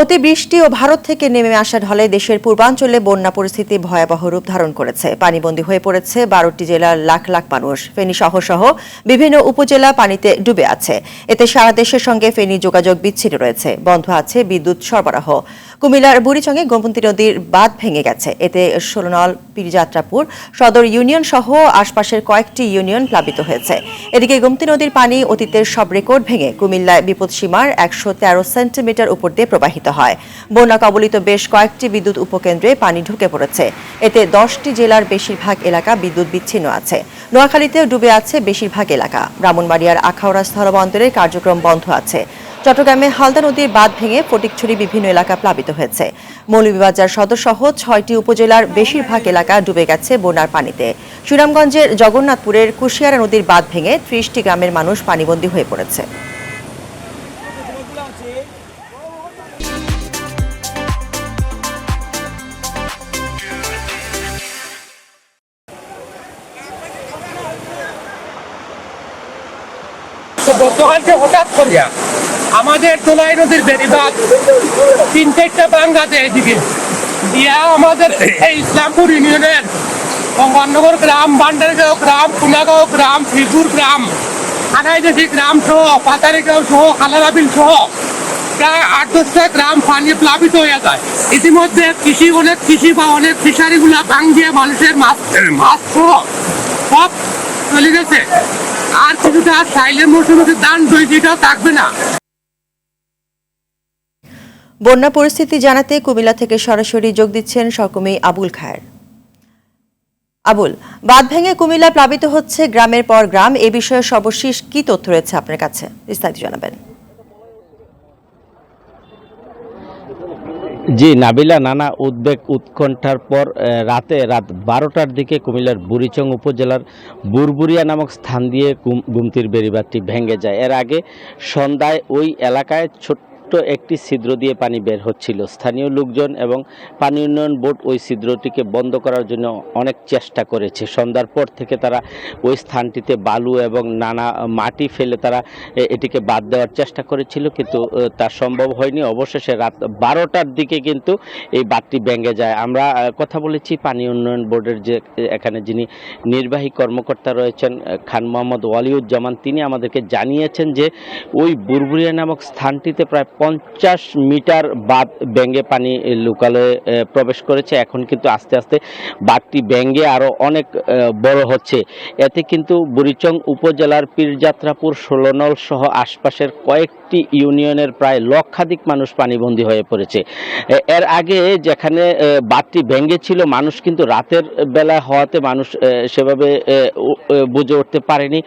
অতিবৃষ্টি ও ভারত থেকে নেমে আসা ঢলে দেশের পূর্বাঞ্চলে বন্যা পরিস্থিতি ভয়াবহ রূপ ধারণ করেছে। পানিবন্দী হয়ে পড়েছে 12টি জেলার লাখ লাখ মানুষ। ফেনী শহর সহ বিভিন্ন উপজেলা পানিতে ডুবে আছে। এতে সারা দেশের সঙ্গে ফেনী যোগাযোগ বিচ্ছিন্ন রয়েছে। বন্ধ আছে বিদ্যুৎ সরবরাহ। কুমিল্লার বুড়িচংয়ে গোমতী নদীর বাঁধ ভেঙে গেছে। এতে ষোলনল, পীরযাত্রাপুর সদর ইউনিয়ন সহ আশপাশের কয়েকটি ইউনিয়ন প্লাবিত হয়েছে। এদিকে গোমতী নদীর পানি অতীতের সব রেকর্ড ভেঙে কুমিল্লায় বিপদসীমার 113 সেন্টিমিটার উপর দিয়ে প্রবাহিত হয়। বন্যা কবলিত বেশ কয়েকটি বিদ্যুৎ উপকেন্দ্রে পানি ঢুকে পড়েছে। এতে 10টি জেলার বেশিরভাগ এলাকা বিদ্যুৎ বিচ্ছিন্ন আছে। নোয়াখালীতেও ডুবে আছে বেশিরভাগ এলাকা। ব্রাহ্মণবাড়িয়ার আখাউড়া স্থলবন্দরের কার্যক্রম বন্ধ আছে। চট্টগ্রামে হালদা নদীর বাঁধ ভেঙে ফটিকছড়ি বিভিন্ন এলাকা প্লাবিত হয়েছে। মৌলভীবাজার সদর সহ 6টি উপজেলার বেশিরভাগ এলাকা ডুবে গেছে বন্যার পানিতে। সুনামগঞ্জের জগন্নাথপুরের কুশিয়ারা নদীর বাঁধ ভেঙে 30টি গ্রামের মানুষ পানিবন্দী হয়ে পড়েছে। গতকালকে হঠাৎ করিয়া আমাদের তোলাই নদীর বেড়িবাঁধ 3-4টা বাঙ্গা দেয় এদিকে দিয়া আমাদের এই ইসলামপুর ইউনিয়নের গঙ্গানগর গ্রাম, বান্ডারগাঁও গ্রাম, পুনাগাঁও গ্রাম, শ্রীপুর গ্রাম, খানাইদেশি গ্রাম সহ পাতারিগাঁও সহ খালারাবিল সহ প্রায় 8-10টা গ্রাম পানি প্লাবিত হয়ে যায়। ইতিমধ্যে অনেক কৃষি বা অনেক ফিশারিগুলা ভাঙিয়ে মানুষের মাছ সহ সব চলে গেছে। আর কিছুটা সাইলের মৌসুমে ধান দইটাও থাকবে না। বন্যা পরিস্থিতি জানাতে কুমিল্লা থেকে সরাসরি যোগ দিচ্ছেন সহকর্মী আবুল খায়ের। আবুল, বাঁধ ভেঙে কুমিল্লা প্লাবিত হচ্ছে গ্রামের পর গ্রাম। এ বিষয়ে সর্বশেষ কি তথ্য রয়েছে আপনার কাছে, বিস্তারিত জানাবেন। জি নাবিলা, নানা উদ্বেগ উৎকণ্ঠার পর রাত 12টার দিকে কুমিল্লার বুড়িচং উপজেলার বুরবুরিয়া নামক স্থান দিয়ে গোমতীর বেড়িবাঁধটি ভেঙে যায়। এর আগে সন্ধ্যায় ওই এলাকায় ছোট্ট একটি ছিদ্র দিয়ে পানি বের হচ্ছিল। স্থানীয় লোকজন এবং পানি উন্নয়ন বোর্ড ওই ছিদ্রটিকে বন্ধ করার জন্য অনেক চেষ্টা করেছে। সন্ধ্যার পর থেকে তারা ওই স্থানটিতে বালু এবং নানা মাটি ফেলে তারা এটিকে বাদ দেওয়ার চেষ্টা করেছিল, কিন্তু তা সম্ভব হয়নি। অবশেষে রাত 12টার দিকে কিন্তু এই বাঁধটি ভেঙে যায়। আমরা কথা বলেছি পানি উন্নয়ন বোর্ডের যে এখানে যিনি নির্বাহী কর্মকর্তা রয়েছেন খান মোহাম্মদ ওয়ালিউজ্জামান, তিনি আমাদেরকে জানিয়েছেন যে ওই বুরবুরিয়া নামক স্থানটিতে প্রায় 50 মিটার বাঁধ ভেঙে পানি লোকালয়ে প্রবেশ করেছে। এখন কিন্তু আস্তে আস্তে বাঁধটি ভেঙে আরও অনেক বড় হচ্ছে। এতে কিন্তু বুড়িচং উপজেলার পীরযাত্রাপুর, ষোলনল সহ আশপাশের কয়েকটি ইউনিয়নের প্রায় লক্ষাধিক মানুষ পানিবন্দী হয়ে পড়েছে। এর আগে যেখানে বাঁধটি ভেঙেছিল মানুষ কিন্তু রাতের বেলা হওয়াতে মানুষ সেভাবে বুঝে উঠতে পারেনি,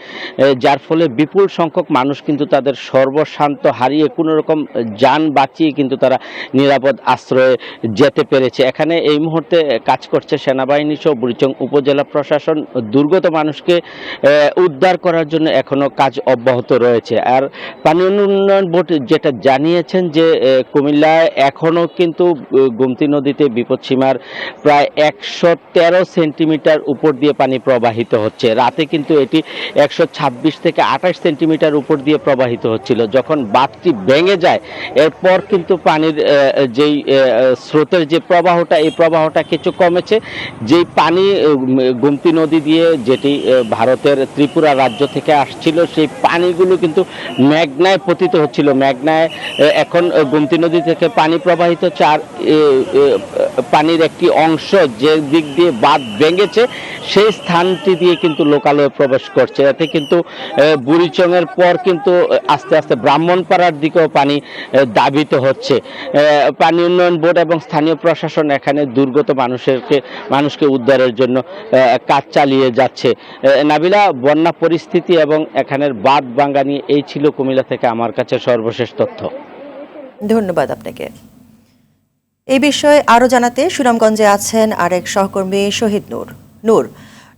যার ফলে বিপুল সংখ্যক মানুষ কিন্তু তাদের সর্বশান্ত হারিয়ে কোনো রকম যান বাঁচিয়ে কিন্তু তারা নিরাপদ আশ্রয়ে যেতে পেরেছে। এখানে এই মুহূর্তে কাজ করছে সেনাবাহিনী সহ বুড়িচং উপজেলা প্রশাসন। দুর্গত মানুষকে উদ্ধার করার জন্য এখনো কাজ অব্যাহত রয়েছে। আর পানি উন্নয়ন বোর্ড যেটা জানিয়েছেন যে কুমিল্লায় এখনো কিন্তু গোমতী নদীতে বিপদসীমার প্রায় 113 সেন্টিমিটার উপর দিয়ে পানি প্রবাহিত হচ্ছে। রাতে কিন্তু এটি 126 থেকে 28 সেন্টিমিটার উপর দিয়ে প্রবাহিত হচ্ছিল। যখন বাঁধটি ভেঙে যায় এরপর কিন্তু পানির যেই স্রোতের যে প্রবাহটা, এই প্রবাহটা কিছু কমেছে। যেই পানি গোমতী নদী দিয়ে যেটি ভারতের ত্রিপুরা রাজ্য থেকে আসছিল সেই পানিগুলো কিন্তু মেঘনায় পতিত হচ্ছিল। মেঘনায় এখন গোমতী নদী থেকে পানি প্রবাহিত হচ্ছে। আর পানির একটি অংশ যে দিক দিয়ে বাঁধ ভেঙেছে সেই স্থানটি দিয়ে কিন্তু লোকালয়ে প্রবেশ করছে। এতে কিন্তু বুড়িচংয়ের পর কিন্তু আস্তে আস্তে ব্রাহ্মণপাড়ার দিকেও পানি দাবিত হচ্ছে। পানি উন্নয়ন বোর্ড এবং স্থানীয় প্রশাসন এখানে দুর্গত মানুষকে উদ্ধারের জন্য কাজ চালিয়ে যাচ্ছে। নাবিলা, বন্যা পরিস্থিতি এবং এখানের বাঁধ ভাঙা নিয়ে এই ছিল কুমিল্লা থেকে আমার কাছে সর্বশেষ তথ্য। ধন্যবাদ আপনাকে। এই বিষয়ে আরো জানাতে সুনামগঞ্জে আছেন আরেক সহকর্মী শহীদ নূর। নূর,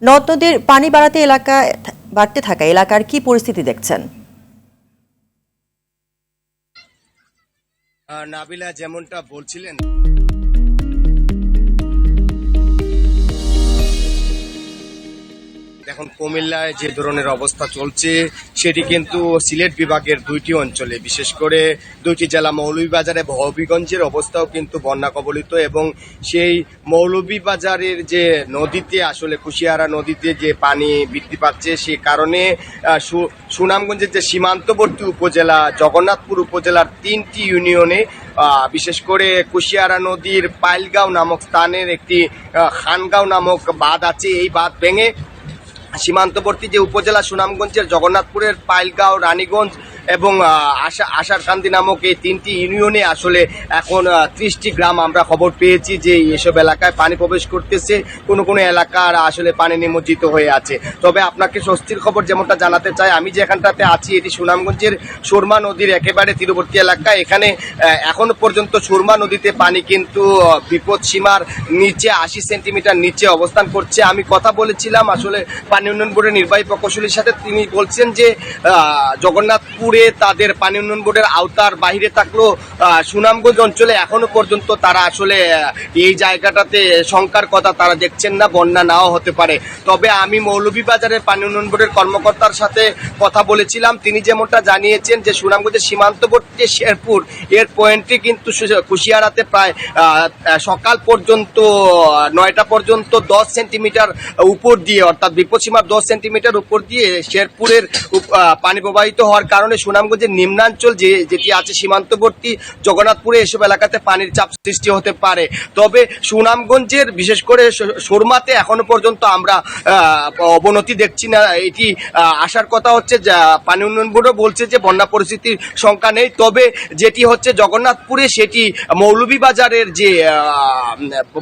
নদ নদীর পানি বাড়তে থাকা এলাকার কি পরিস্থিতি দেখছেন? নাবিলা, যেমনটা বলছিলেন দেখেন এখন কুমিল্লায় যে ধরনের অবস্থা চলছে সেটি কিন্তু সিলেট বিভাগের দুইটি অঞ্চলে, বিশেষ করে দুইটি জেলা মৌলভীবাজার এবং হবিগঞ্জের অবস্থাও কিন্তু বন্যা কবলিত। এবং সেই মৌলভীবাজারের যে নদীতে আসলে কুশিয়ারা নদীতে যে পানি বৃদ্ধি পাচ্ছে, সে কারণে সুনামগঞ্জের যে সীমান্তবর্তী উপজেলা জগন্নাথপুর উপজেলার 3টি ইউনিয়নে বিশেষ করে কুশিয়ারা নদীর পাইলগাঁও নামক স্থানের একটি খানগাঁও নামক বাঁধ আছে। এই বাঁধ ভেঙে সীমান্তবর্তী যে উপজেলা সুনামগঞ্জের জগন্নাথপুরের পাইলগাঁও, রানীগঞ্জ এবং আশারকান্দি নামক এই 3টি ইউনিয়নে আসলে এখন 30টি গ্রাম আমরা খবর পেয়েছি যে এসব এলাকায় পানি প্রবেশ করতেছে, কোনো কোনো এলাকার আসলে পানি নিমজ্জিত হয়ে আছে। তবে আপনাকে স্বস্তির খবর যেমনটা জানাতে চাই, আমি যেখানটাতে আছি এটি সুনামগঞ্জের সুরমা নদীর একেবারে তীরবর্তী এলাকা। এখানে এখনো পর্যন্ত সুরমা নদীতে পানি কিন্তু বিপদ সীমার নিচে 80 সেন্টিমিটার নিচে অবস্থান করছে। আমি কথা বলেছিলাম আসলে পানি উন্নয়ন বোর্ডের নির্বাহী প্রকৌশলীর সাথে, তিনি বলছেন যে জগন্নাথপুরে তাদের পানি উন্নয়ন বোর্ডের আওতার বাইরে থাকলেও সুনামগঞ্জ অঞ্চলে এখনো পর্যন্ত তারা আসলে এই জায়গাটাতে শঙ্কার কথা তারা দেখছেন না, বন্যা নাও হতে পারে। তবে আমি মৌলভীবাজারের পানি উন্নয়ন বোর্ডের কর্মকর্তার সাথে কথা বলেছিলাম, তিনি যেমনটা জানিয়েছেন যে সুনামগঞ্জের সীমান্তবর্তী শেরপুর এর পয়েন্টে কিন্তু কুশিয়ারাতে প্রায় সকাল পর্যন্ত 9টা পর্যন্ত 10 সেন্টিমিটার উপর দিয়ে, অর্থাৎ বিপদসীমার 10 সেন্টিমিটার উপর দিয়ে শেরপুরের পানি প্রবাহিত হওয়ার কারণে সুনামগঞ্জের নিম্নাঞ্চল যেটি আছে সীমান্তবর্তী জগন্নাথপুরে এসব এলাকাতে পানির চাপ সৃষ্টি হতে পারে। তবে সুনামগঞ্জের বিশেষ করে সুরমাতে এখনো পর্যন্ত আমরা অবনতি দেখছি না। এটি আসার কথা হচ্ছে, পানি উন্নয়ন বোর্ডও বলছে যে বন্যা পরিস্থিতির শঙ্কা নেই। তবে যেটি হচ্ছে জগন্নাথপুরে, সেটি মৌলভীবাজারের যে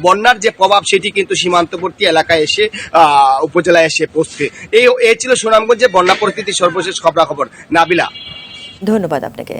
বন্যার যে প্রভাব সেটি কিন্তু সীমান্তবর্তী এলাকায় এসে উপজেলায় এসে পৌঁছছে। এই ছিল সুনামগঞ্জের বন্যা পরিস্থিতির সর্বশেষ খবরাখবর। নাবিলা, ধন্যবাদ আপনাকে।